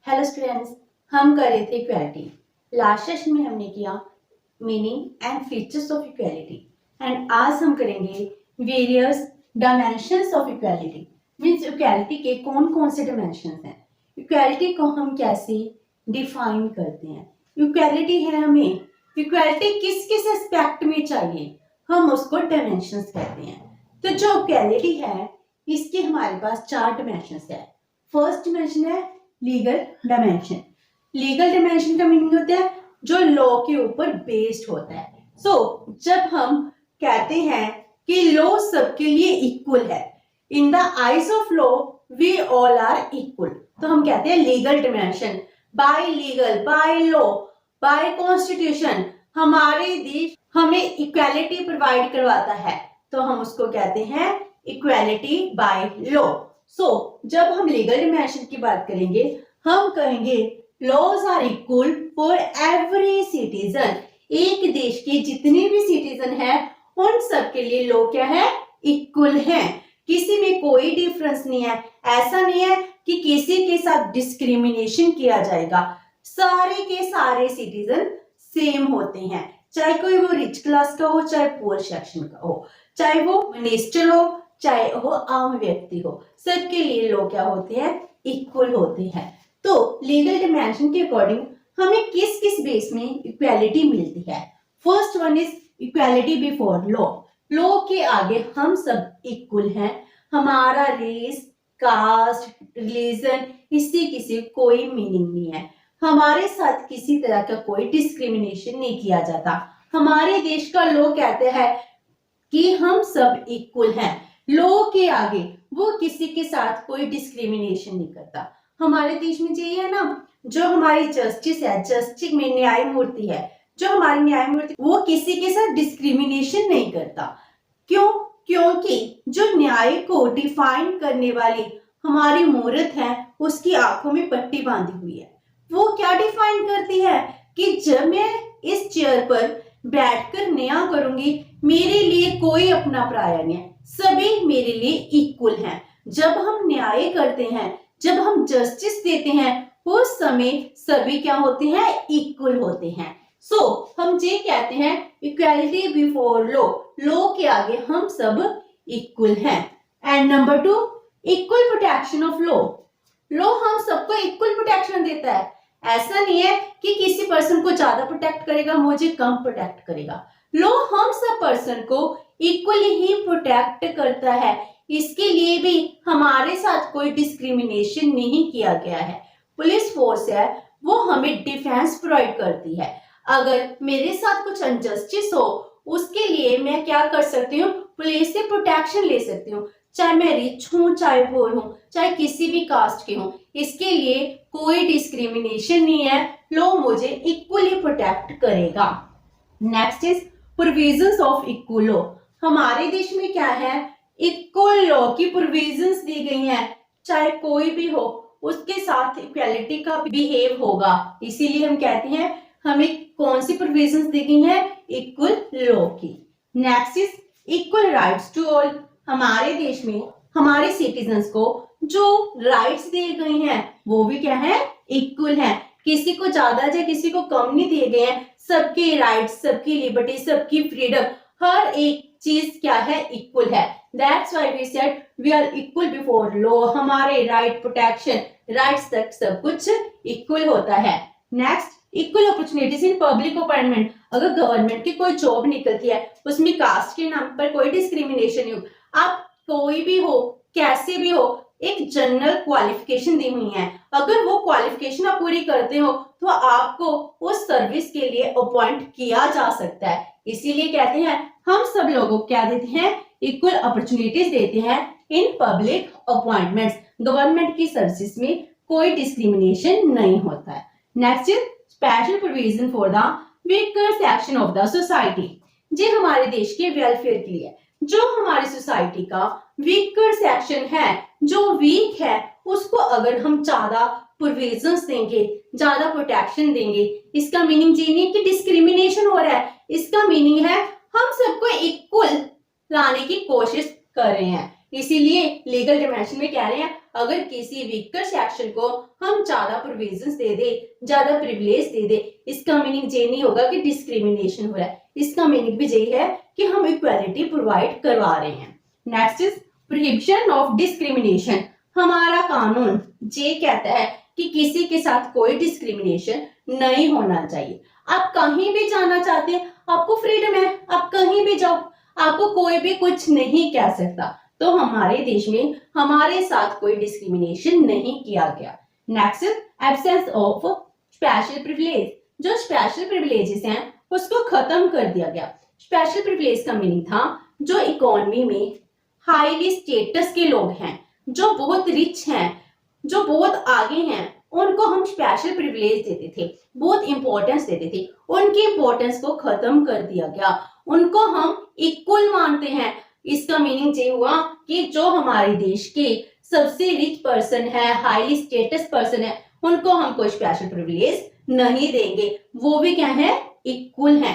Hello students, हम कर रहे थे इक्वालिटी। लास्ट सेशन में हमने किया meaning and features of equality and आज हम करेंगे various dimensions of equality. Means equality के कौन कौन से डायमेंशंस हैं, इक्वालिटी को हम कैसे डिफाइन करते हैं, इक्वालिटी है हमें इक्वालिटी किस किस एस्पेक्ट में चाहिए, हम उसको डायमेंशंस कहते हैं। तो जो इक्वालिटी है इसके हमारे पास 4 डायमेंशंस है। फर्स्ट डायमेंशन है लीगल डायमेंशन। लीगल डायमेंशन का मीनिंग होता है जो लॉ के ऊपर बेस्ड होता है। जब हम कहते हैं कि लॉ सबके लिए इक्वल है, in the eyes of law we all are equal, तो हम कहते हैं legal dimension. By legal, by law, by constitution हमारे देश हमें इक्वालिटी प्रोवाइड करवाता है, तो हम उसको कहते हैं इक्वालिटी बाय लॉ। जब हम लीगल डायमेंशन की बात करेंगे हम कहेंगे laws are equal for every citizen. एक देश के जितने भी सिटीजन हैं उन सब के लिए लॉ क्या है, इक्वल है, किसी में कोई डिफरेंस नहीं है। ऐसा नहीं है कि किसी के साथ डिस्क्रिमिनेशन किया जाएगा, सारे के सारे सिटीजन सेम होते हैं, चाहे कोई वो रिच क्लास का हो चाहे पुअर सेक्शन का हो, चाहे वो मिनिस्टर हो चाहे वो आम व्यक्ति हो, सबके लिए लोग क्या होते हैं, इक्वल होते हैं। तो लीगल डायमेंशन के अकॉर्डिंग हमें किस किस बेस में इक्वालिटी मिलती है। First one is equality before law. Law के आगे हम सब इक्वल हैं, हमारा रेस, कास्ट, रिलीजन इससे किसी कोई मीनिंग नहीं है, हमारे साथ किसी तरह का कोई डिस्क्रिमिनेशन नहीं किया जाता। हमारे देश का लॉ कहते हैं कि हम सब इक्वल हैं, लॉ के आगे वो किसी के साथ कोई डिस्क्रिमिनेशन नहीं करता। हमारे देश में ये है ना, जो हमारी जस्टिस है, जस्टिस में न्यायमूर्ति है, जो हमारी न्यायमूर्ति वो किसी के साथ डिस्क्रिमिनेशन नहीं करता। क्यों? क्योंकि जो न्याय को डिफाइन करने वाली हमारी मूर्त है उसकी आंखों में पट्टी बांधी हुई है। वो क्या डिफाइन करती है कि जब मैं इस चेयर पर बैठकर न्याय करूंगी मेरे लिए कोई अपना पराया नहीं है, सभी मेरे लिए इक्वल हैं। जब हम न्याय करते हैं, जब हम जस्टिस देते हैं उस समय सभी क्या होते हैं, इक्वल होते हैं। हम ये कहते हैं इक्वालिटी बिफोर लॉ, लॉ के आगे हम सब इक्वल हैं। And number 2 equal protection of law. Law हम सबको इक्वल प्रोटेक्शन देता है, ऐसा नहीं है कि किसी पर्सन को ज्यादा प्रोटेक्ट करेगा मुझे कम प्रोटेक्ट करेगा। लॉ हम सब पर्सन को इक्वली ही प्रोटेक्ट करता है, इसके लिए भी हमारे साथ कोई डिस्क्रिमिनेशन नहीं किया गया है। पुलिस फोर्स है वो हमें डिफेंस प्रोवाइड करती है, अगर मेरे साथ कुछ अनजस्टिस हो उसके लिए मैं क्या कर सकती हूँ, पुलिस से प्रोटेक्शन ले सकती हूँ, चाहे मैं रिच हूँ चाहे पुअर हूँ चाहे किसी भी कास्ट के हूँ, इसके लिए कोई डिस्क्रिमिनेशन नहीं है, लॉ मुझे इक्वली प्रोटेक्ट करेगा। Next is provisions of equal law. हमारे देश में क्या है, इक्वल लॉ की प्रोविजंस दी गई हैं, चाहे कोई भी हो उसके साथ इक्वालिटी का बिहेव होगा, इसीलिए हम कहते हैं हमें कौन सी प्रोविजंस दी गई हैं, इक्वल लॉ की। Next is equal rights to all. हमारे देश में हमारे सिटीजन्स को जो राइट्स दिए गए हैं वो भी क्या है, इक्वल हैं, किसी को ज्यादा या किसी को कम नहीं दिए गए हैं, सबके राइट्स, सबकी लिबर्टी, सबकी फ्रीडम, हर एक चीज क्या है, इक्वल है। That's why we said we are equal before law, हमारे राइट, प्रोटेक्शन, राइट्स तक सब कुछ इक्वल होता है। Next equal opportunities in public appointment. अगर गवर्नमेंट की कोई जॉब निकलती है उसमें कास्ट के नाम पर कोई डिस्क्रिमिनेशन नहीं हो, आप कोई भी हो कैसे भी हो, एक जनरल क्वालिफिकेशन दी हुई है, अगर वो क्वालिफिकेशन आप पूरी करते हो तो आपको उस सर्विस के लिए अपॉइंट किया जा सकता है। इसीलिए कहते हैं हम सब लोगों को क्या देते हैं, इक्वल अपॉर्चुनिटीज देते हैं इन पब्लिक अपॉइंटमेंट्स। गवर्नमेंट की सर्विसेज में कोई डिस्क्रिमिनेशन नहीं होता है। Next is special provision for the weaker section of the society. ये हमारे देश के वेलफेयर के लिए, जो हमारी सोसाइटी का वीकर सेक्शन है, जो वीक है, उसको अगर हम ज्यादा प्रोविजंस देंगे, ज्यादा प्रोटेक्शन देंगे, इसका मीनिंग ये नहीं कि डिस्क्रिमिनेशन हो रहा है, इसका मीनिंग है हम सबको इक्वल लाने की कोशिश कर रहे हैं। इसीलिए लीगल डायमेंशन में कह रहे हैं अगर किसी वीकर सेक्शन को हम ज्यादा प्रोविजंस दे दे, ज्यादा प्रिविलेज दे दे, इसका मीनिंग ये नहीं होगा कि डिस्क्रिमिनेशन हो रहा है, इसका मीनिंग भी यही है कि हम इक्वालिटी प्रोवाइड करवा रहे हैं। Next is prohibition of discrimination. हमारा कानून ये कहता है कि किसी के साथ कोई डिस्क्रिमिनेशन नहीं होना चाहिए। आप कहीं भी जाना चाहते हैं, आपको फ्रीडम है, आप कहीं भी जाओ, आपको कोई भी कुछ नहीं कह सकता। तो हमारे देश में हमारे साथ कोई डिस्क्रिमिनेशन नहीं किया गया। Next absence of special privilege. जो स्पेशल प्रिविलेजेस हैं उसको खत्म कर दिया गया। स्पेशल प्रिविलेज का मीनिंग था जो इकोनॉमी में हाईली स्टेटस के लोग हैं, जो बहुत रिच हैं, जो बहुत आगे हैं, उनको हम स्पेशल प्रिविलेज देते थे, बहुत इंपॉर्टेंस देते थे। उनकी इंपॉर्टेंस को खत्म कर दिया गया, उनको हम इक्वल मानते हैं। इसका मीनिंग ये हुआ कि जो हमारे देश के सबसे रिच पर्सन है, हाईली स्टेटस पर्सन है, उनको हम कोई स्पेशल प्रिविलेज नहीं देंगे, वो भी क्या है, इक्वल है।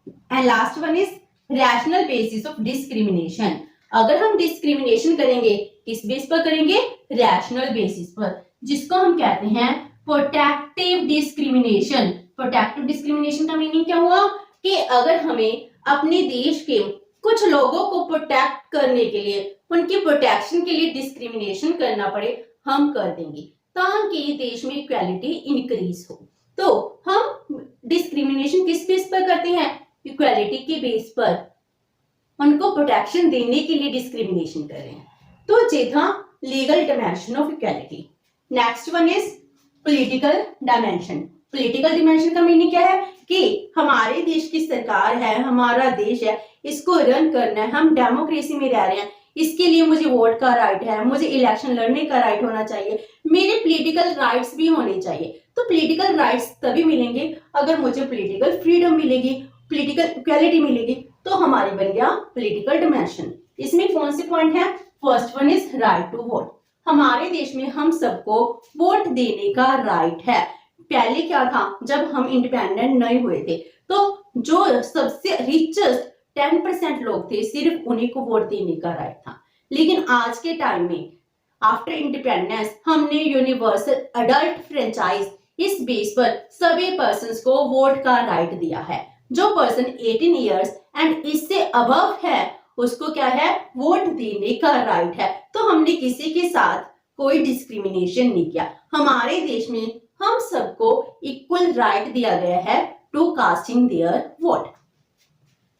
And last one is rational basis of discrimination. अगर हम डिस्क्रिमिनेशन करेंगे किस बेस पर करेंगे, रैशनल बेसिस पर, जिसको हम कहते हैं प्रोटेक्टिव डिस्क्रिमिनेशन। प्रोटेक्टिव डिस्क्रिमिनेशन का मीनिंग क्या हुआ कि अगर हमें अपने देश के कुछ लोगों को प्रोटेक्ट करने के लिए, उनकी प्रोटेक्शन के लिए डिस्क्रिमिनेशन करना पड़े, हम कर देंगे ताकि देश में इक्वालिटी इंक्रीज हो। तो हम डिस्क्रिमिनेशन किस बेस पर करते हैं, इक्वालिटी के बेस पर, उनको प्रोटेक्शन देने के लिए डिस्क्रिमिनेशन कर रहे हैं। तो ये था legal dimension of equality. Next one is political dimension. Political dimension का मीनिंग क्या है कि हमारे देश की सरकार है, हमारा देश है, इसको रन करना है, हम डेमोक्रेसी में रह रहे हैं, इसके लिए मुझे वोट का राइट है, मुझे इलेक्शन लड़ने का राइट होना चाहिए, मेरे पॉलिटिकल राइट्स भी होने चाहिए। तो पॉलिटिकल राइट्स तभी मिलेंगे अगर मुझे पॉलिटिकल फ्रीडम मिलेगी, पॉलिटिकल इक्वालिटी मिलेगी, तो हमारी बन गया पॉलिटिकल डायमेंशन। इसमें कौन से पॉइंट है, first one is right to vote. हमारे देश में हम सबको वोट देने का राइट है। पहले क्या था, जब हम इंडिपेंडेंट नहीं हुए थे तो जो सबसे रिचेस्ट 10% लोग थे, सिर्फ उन्हीं को वोट देने का राइट था। लेकिन आज के टाइम में आफ्टर इंडिपेंडेंस हमने यूनिवर्सल अडल्ट फ्रेंचाइज, इस बेस पर सभी पर्सन्स को वोट का राइट दिया है। जो पर्सन 18 इयर्स एंड इससे अबव है उसको क्या है, वोट देने का राइट है। तो हमने किसी के साथ कोई डिस्क्रिमिनेशन नहीं किया। हमारे देश में हम सबको इक्वल राइट दिया गया है to casting their vote.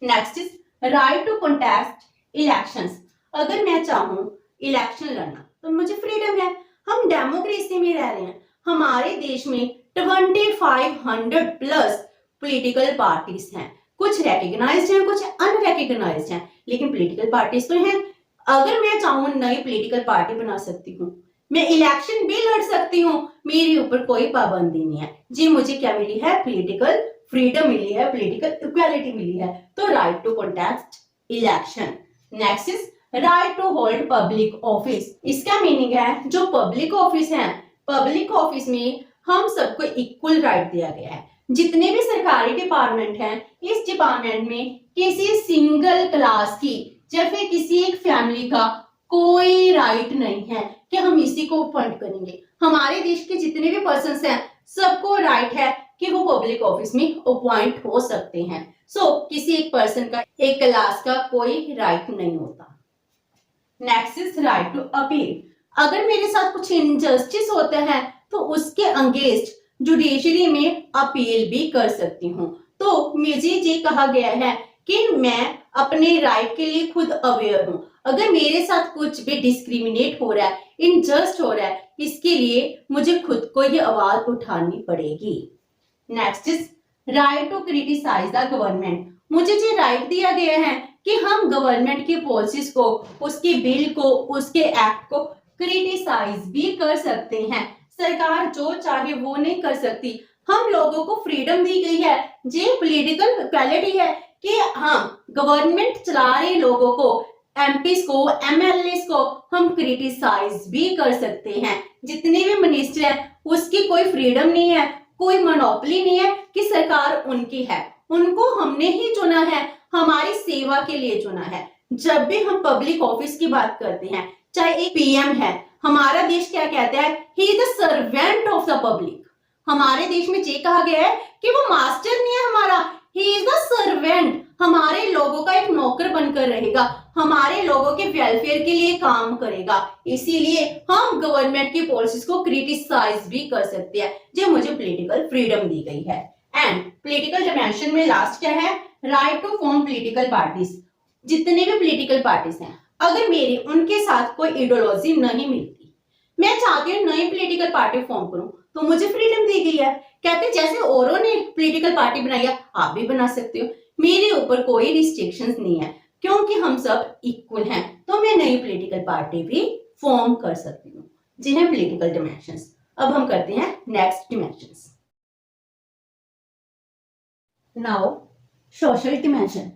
Next is right to contest elections. अगर मैं चाहूं इलेक्शन लड़ना तो मुझे फ्रीडम है, हम डेमोक्रेसी में रह रहे हैं। हमारे देश में 2500 प्लस पॉलिटिकल पार्टीज हैं, कुछ रिकॉग्नाइज्ड हैं, कुछ अनरिकॉग्नाइज्ड हैं, लेकिन पॉलिटिकल पार्टीज तो हैं। अगर मैं चाहूं नई पॉलिटिकल पार्टी बना सकती हूँ, मैं इलेक्शन भी लड़ सकती हूँ, मेरे ऊपर कोई पाबंदी नहीं है। जी मुझे क्या मिली है, पॉलिटिकल फ्रीडम मिली है, पॉलिटिकल इक्वालिटी मिली है। तो right to contest election. Next is right to hold public office. इसका मीनिंग है जो पब्लिक ऑफिस है, पब्लिक ऑफिस में हम सबको इक्वल राइट दिया गया है। जितने भी सरकारी डिपार्टमेंट हैं, इस डिपार्टमेंट में किसी सिंगल क्लास की या फिर किसी एक फैमिली का कोई राइट नहीं है कि हम इसी को अपॉइंट करेंगे। हमारे देश के जितने भी पर्सन्स हैं सबको राइट है कि वो पब्लिक ऑफिस में अपॉइंट हो सकते हैं। सो किसी एक पर्सन का, एक क्लास का कोई राइट नहीं होता। Next is right to appeal. अगर मेरे साथ कुछ इनजस्टिस होता है तो उसके अगेंस्ट जुडिशरी में अपील भी कर सकती हूँ। तो मुझे ये कहा गया है कि मैं अपने राइट के लिए खुद अवेयर हूँ। अगर मेरे साथ कुछ भी डिस्क्रिमिनेट हो रहा है, इनजस्ट हो रहा है, इसके लिए मुझे खुद को ये आवाज उठानी पड़ेगी। Next is right to criticise the government. मुझे ये राइट दिया गया है कि हम गवर्नमेंट की पॉलिसीज को, उसके बिल को, उसके एक्ट को क्रिटिसाइज भी कर सकते हैं। सरकार जो चाहे वो नहीं कर सकती। हम लोगों को फ्रीडम दी गई है, ये पॉलिटिकल इक्वालिटी है कि हम गवर्नमेंट चला रहे लोगों को, एमपीस को, एमएलएस को हम क्रिटिसाइज भी कर सकते हैं। जितने भी मिनिस्टर हैं उसकी कोई फ्रीडम नहीं है, कोई मोनोपोली नहीं है कि सरकार उनकी है। उनको हमने ही चुना है, हमारी सेवा के लिए चुना है। जब भी हम पब्लिक ऑफिस की बात करते हैं, चाहे एक पीएम है, हमारा देश क्या कहता है, he is the servant of the public. हमारे देश में ये कहा गया है कि वो मास्टर नहीं है हमारा, ही इज द सर्वेंट, हमारे लोगों का एक नौकर बनकर रहेगा, हमारे लोगों के वेलफेयर के लिए काम करेगा। इसीलिए हम गवर्नमेंट की पॉलिसीज को क्रिटिसाइज भी कर सकते हैं, जो मुझे पॉलिटिकल फ्रीडम दी गई है। एंड पॉलिटिकल डायमेंशन में लास्ट क्या है, right to form political parties. जितने भी पॉलिटिकल पार्टीज हैं, अगर मेरी उनके साथ कोई आइडियोलॉजी नहीं मिलती, मैं चाहती हूँ नई पॉलिटिकल पार्टी फॉर्म करूं, तो मुझे फ्रीडम दी गई है। कहते जैसे औरों ने पॉलिटिकल पार्टी बनाई है, आप भी बना सकते हो, मेरे ऊपर कोई रिस्ट्रिक्शंस नहीं है, क्योंकि हम सब इक्वल हैं, तो मैं नई पॉलिटिकल पार्टी भी फॉर्म कर सकती हूँ, जिन्हें पॉलिटिकल डिमेंशंस। अब हम करते हैं next dimensions. Now social dimension.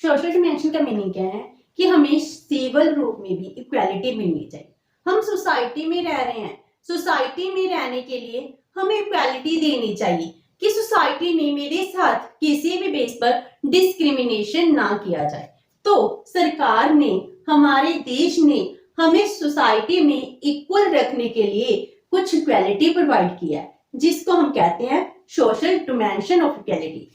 Social dimension का मीनिंग क्या है कि हमें सिविल रूप में भी इक्वालिटी मिलनी चाहिए। हम सोसाइटी में रह रहे हैं, सोसाइटी में रहने के लिए हमें इक्वालिटी देनी चाहिए कि सोसाइटी में मेरे साथ किसी भी बेस पर डिस्क्रिमिनेशन ना किया जाए। तो सरकार ने, हमारे देश ने हमें सोसाइटी में इक्वल रखने के लिए कुछ इक्वालिटी प्रोवाइड किया है, जिसको हम कहते हैं सोशल डिमेंशन ऑफ इक्वालिटी।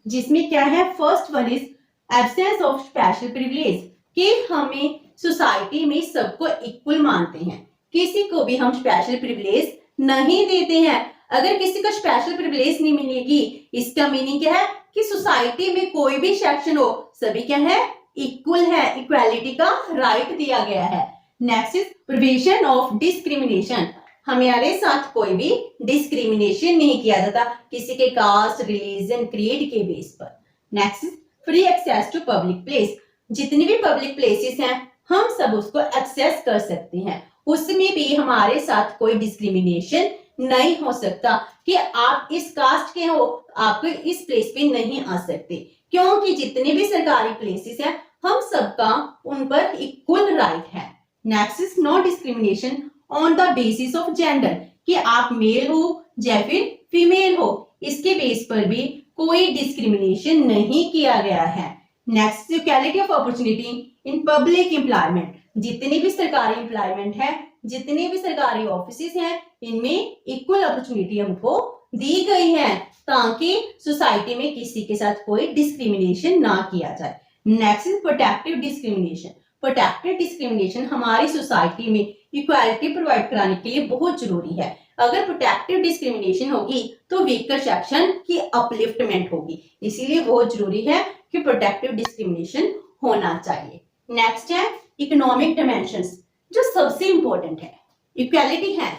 जिसमें क्या है, first one is absence of special privilege, कि हमें सोसाइटी में सबको इक्वल मानते हैं, किसी को भी हम स्पेशल प्रिविलेज नहीं देते हैं। अगर किसी को स्पेशल प्रिविलेज नहीं मिलेगी, इसका मीनिंग क्या है कि सोसाइटी में कोई भी सेक्शन हो, सभी क्या है, इक्वल है, इक्वालिटी का राइट दिया गया है। Next is prevention of discrimination, हमारे साथ कोई भी डिस्क्रिमिनेशन नहीं किया जाता किसी के कास्ट, रिलीजन, क्रीड के बेस पर। Next is free access to public place, जितनी भी पब्लिक प्लेसेस हैं हम सब उसको एक्सेस कर सकते हैं, उसमें भी हमारे साथ कोई डिस्क्रिमिनेशन नहीं हो सकता कि आप इस कास्ट के हो, आप इस प्लेस पे नहीं आ सकते, क्योंकि जितने भी सरकारी प्लेसेस हैं हम सबका उन पर इक्वल राइट है। Next is no discrimination on the basis of gender, कि आप मेल हो या फिर फीमेल हो, इसके बेस पर भी कोई डिस्क्रिमिनेशन नहीं किया गया है। Next, equality of opportunity in public employment, जितनी भी सरकारी एम्प्लॉयमेंट है, जितने भी सरकारी ऑफिसेस हैं, इनमें इक्वल अपॉर्चुनिटी हमको दी गई है, ताकि सोसाइटी में किसी के साथ कोई डिस्क्रिमिनेशन ना किया जाए। Next is protective discrimination. Protective discrimination हमारी सोसाइटी में इक्वालिटी प्रोवाइड कराने के लिए बहुत जरूरी है। अगर प्रोटेक्टिव डिस्क्रिमिनेशन होगी तो वीकर सेक्शन की अपलिफ्टमेंट होगी, इसीलिए बहुत जरूरी है कि प्रोटेक्टिव डिस्क्रिमिनेशन होना चाहिए। नेक्स्ट है इकोनॉमिक डायमेंशंस, जो सबसे इंपॉर्टेंट है। इक्वालिटी है,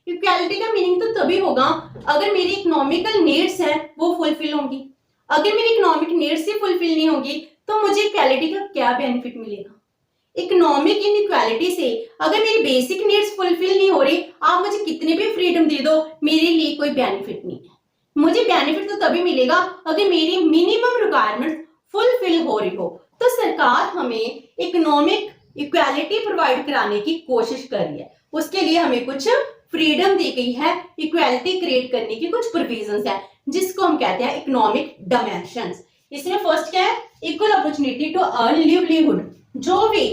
इक्वालिटी का मीनिंग तो तभी होगा अगर मेरी इकोनॉमिकल नीड्स है वो फुलफिल होंगी। अगर मेरी इकोनॉमिक नीड्स ही फुलफिल नहीं होगी तो मुझे इक्वालिटी का क्या बेनिफिट मिलेगा। इकोनॉमिक इनइक्वालिटी से अगर मेरी बेसिक नीड्स फुलफिल नहीं हो रही, आप मुझे कितने भी फ्रीडम दे दो, मेरे लिए कोई बेनिफिट नहीं है। मुझे बेनिफिट तो तभी मिलेगा अगर मेरी मिनिमम रिक्वायरमेंट फुलफिल हो रही हो। तो सरकार हमें इकोनॉमिक इक्वालिटी प्रोवाइड कराने की कोशिश कर रही है, उसके लिए हमें कुछ फ्रीडम दी गई है, इक्वालिटी क्रिएट करने की कुछ प्रोविजंस है, जिसको हम कहते हैं इकोनॉमिक डायमेंशंस। इसमें फर्स्ट क्या है, equal opportunity to earn livelihood. जो भी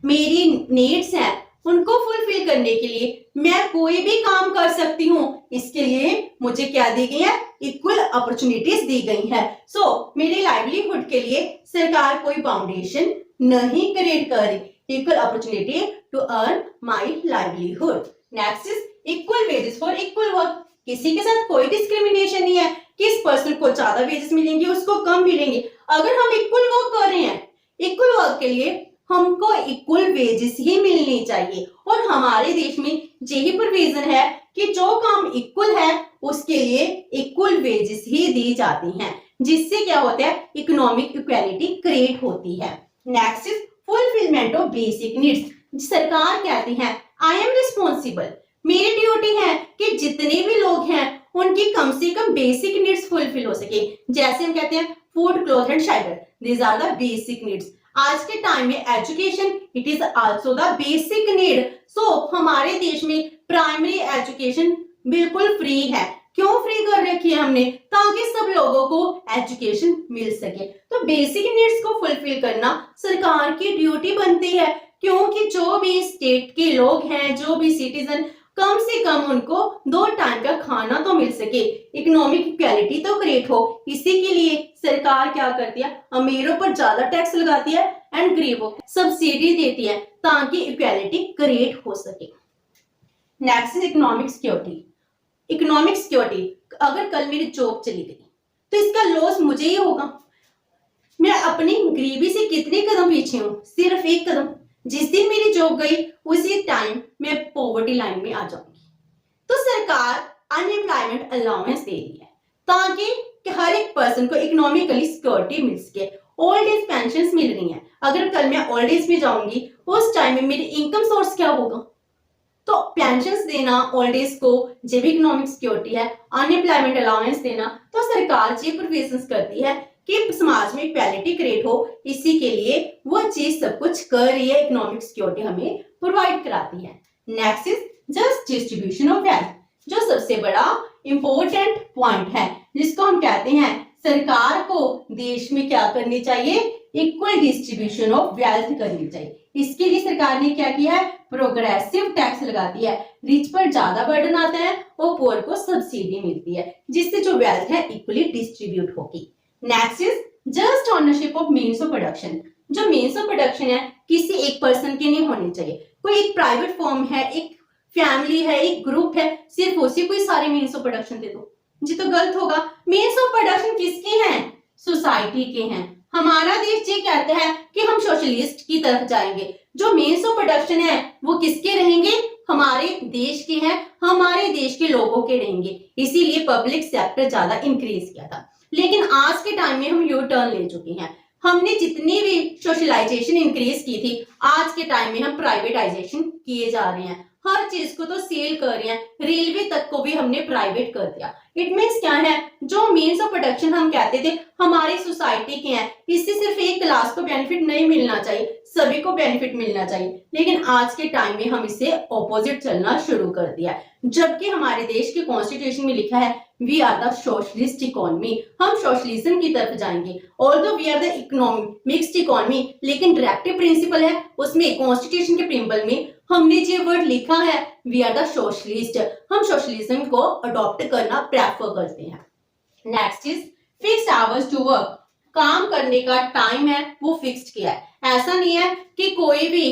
मेरी नीड्स हैं उनको फुलफिल करने के लिए मैं कोई भी काम कर सकती हूँ, इसके लिए मुझे क्या दी गई है, इक्वल अपॉर्चुनिटीज दी गई है। सो मेरे लाइवलीहुड के लिए सरकार कोई फाउंडेशन नहीं क्रिएट कर रही, equal opportunity to earn my livelihood. Next is equal wages for equal work, किसी के साथ कोई डिस्क्रिमिनेशन नहीं है, किस पर्सन को ज्यादा वेजेस मिलेंगे उसको कम मिलेंगे। अगर हम इक्वल वर्क कर रहे हैं, इक्वल वर्क के लिए हमको इक्वल वेजेस ही मिलनी चाहिए, और हमारे देश में यही प्रोविजन है कि जो काम इक्वल है उसके लिए इक्वल वेजेस ही दी जाती हैं, जिससे क्या होता है, इकोनॉमिक इक्वालिटी क्रिएट होती है। Next is fulfilment of basic needs. सरकार कहती है आई एम रिस्पॉन्सिबल, मेरी ड्यूटी है कि जितने भी लोग हैं उनकी कम से कम बेसिक नीड्स फुलफिल हो सके। जैसे हम कहते हैं food, cloth and shelter, these are the basic needs. आज के टाइम में education it is also the basic need. So हमारे देश में प्राइमरी एजुकेशन बिल्कुल फ्री है, क्यों फ्री कर रखी है हमने? ताकि सब लोगों को एजुकेशन मिल सके। तो बेसिक नीड्स को फुलफिल करना सरकार की ड्यूटी बनती है, क्योंकि जो भी स्टेट के लोग हैं, जो भी सिटीजन, कम से कम उनको 2 टाइम का खाना तो मिल सके, इकोनॉमिक इक्वालिटी तो क्रिएट हो। इसी के लिए सरकार क्या करती है, अमीरों पर ज्यादा टैक्स लगाती है एंड गरीबों को सब्सिडी देती है, ताकि इक्वालिटी क्रिएट हो सके। Next is economic security. Economic security, अगर कल मेरी जॉब चली गई तो इसका लॉस मुझे ही होगा। मैं अपनी गरीबी से कितने कदम पीछे हूं? सिर्फ 1 कदम। जिस दिन मेरी जॉब गई उसी टाइम मैं पॉवर्टी लाइन में आ जाऊंगी। तो सरकार अनएम्प्लॉयमेंट अलाउंस दे रही है, ताकि हर एक पर्सन को इकोनॉमिकली सिक्योरिटी मिल सके। ओल्ड एज पेंशन मिल रही है। अगर कल मैं ओल्ड एज में जाऊंगी, उस टाइम में मेरी इनकम सोर्स क्या होगा? तो पेंशन देना ओल्ड एज को, जो भी इकोनॉमिक सिक्योरिटी है, अनएम्प्लॉयमेंट अलाउंस देना, तो सरकार ये प्रोविजंस करती है कि समाज में इक्वालिटी क्रिएट हो। इसी के लिए वो चीज सब कुछ कर रही है, इकोनॉमिक सिक्योरिटी हमें प्रोवाइड कराती है। Next is just distribution of wealth, जो सबसे बड़ा इंपॉर्टेंट पॉइंट है, जिसको हम कहते हैं सरकार को देश में क्या करनी चाहिए, इक्वल डिस्ट्रीब्यूशन ऑफ वेल्थ करनी चाहिए। इसके लिए सरकार ने क्या किया है, प्रोग्रेसिव टैक्स लगाती है। रिच पर ज्यादा बर्डन आता है और पुअर को सब्सिडी मिलती है, जिससे जो वेल्थ है इक्वली डिस्ट्रीब्यूट होगी। Next is just ownership of means of production. जो मीन्स ऑफ प्रोडक्शन है किसी एक पर्सन की नहीं होनी चाहिए। कोई एक प्राइवेट फर्म है, एक फैमिली है, एक ग्रुप है, सिर्फ उसी को सारे मीन्स ऑफ प्रोडक्शन दे दो, जी तो गलत होगा। मीन्स ऑफ प्रोडक्शन किसके हैं? सोसाइटी के हैं। हमारा देश ये कहता है कि हम सोशलिस्ट की तरफ जाएंगे। जो मीन्स ऑफ प्रोडक्शन है वो किसके रहेंगे? हमारे देश के हैं, हमारे देश के लोगों के रहेंगे। इसीलिए पब्लिक सेक्टर ज्यादा इंक्रीज किया था। लेकिन आज के टाइम में हम यू टर्न ले चुके हैं। हमने जितनी भी सोशलाइजेशन इंक्रीज की थी, आज के टाइम में हम प्राइवेटाइजेशन किए जा रहे हैं। हर चीज को तो सेल कर रहे हैं, रेलवे तक को भी हमने प्राइवेट कर दिया। इट मीन्स क्या है, जो मीन्स ऑफ प्रोडक्शन हम कहते थे हमारी सोसाइटी के हैं, इससे सिर्फ एक क्लास को बेनिफिट नहीं मिलना चाहिए, सभी को बेनिफिट मिलना चाहिए। लेकिन आज के टाइम में हम इसे ऑपोजिट चलना शुरू कर दिया, जबकि हमारे देश के कॉन्स्टिट्यूशन में लिखा है we are the socialist economy, हम सोशलिज्म की तरफ जाएंगे। Although we are the economy mixed economy, लेकिन डायरेक्टिव प्रिंसिपल है उसमें, कॉन्स्टिट्यूशन के प्रिंसिपल में हमने जो वर्ड लिखा है वी आर द सोशलिस्ट, हम सोशलिज्म को अडॉप्ट करना प्रेफर करते हैं। Next is fixed hours to work. काम करने का टाइम है वो फिक्स्ड किया है। ऐसा नहीं है कि कोई भी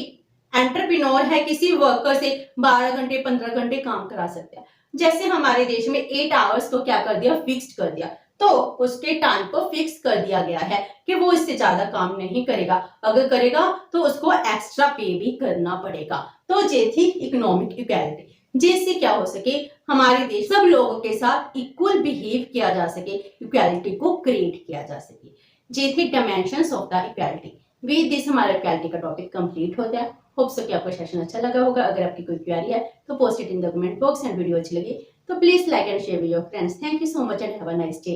एंटरप्रेन्योर है किसी वर्कर से 12 घंटे 15 घंटे काम करा सकते हैं। जैसे हमारे देश में 8 आवर्स को क्या कर दिया, फिक्स्ड कर दिया, तो उसके टाइम को फिक्स कर दिया गया है कि वो इससे ज्यादा काम नहीं करेगा। अगर करेगा तो उसको एक्स्ट्रा पे भी करना पड़ेगा। तो ये थी इकोनॉमिक इक्वालिटी, जिससे क्या हो सके, हमारे देश सब लोगों के साथ इक्वल बिहेव किया जा सके, इक्वालिटी को क्रिएट किया जा सके। ये थी dimensions of the equality. With this हमारा इक्वालिटी का टॉपिक कंप्लीट होता है। होप सो कि आपको सेशन अच्छा लगा होगा। अगर आपकी कोई क्वेरी है तो post it in the comment box, and video अच्छी लगी तो please like and share with your friends. Thank you so much and have a nice day.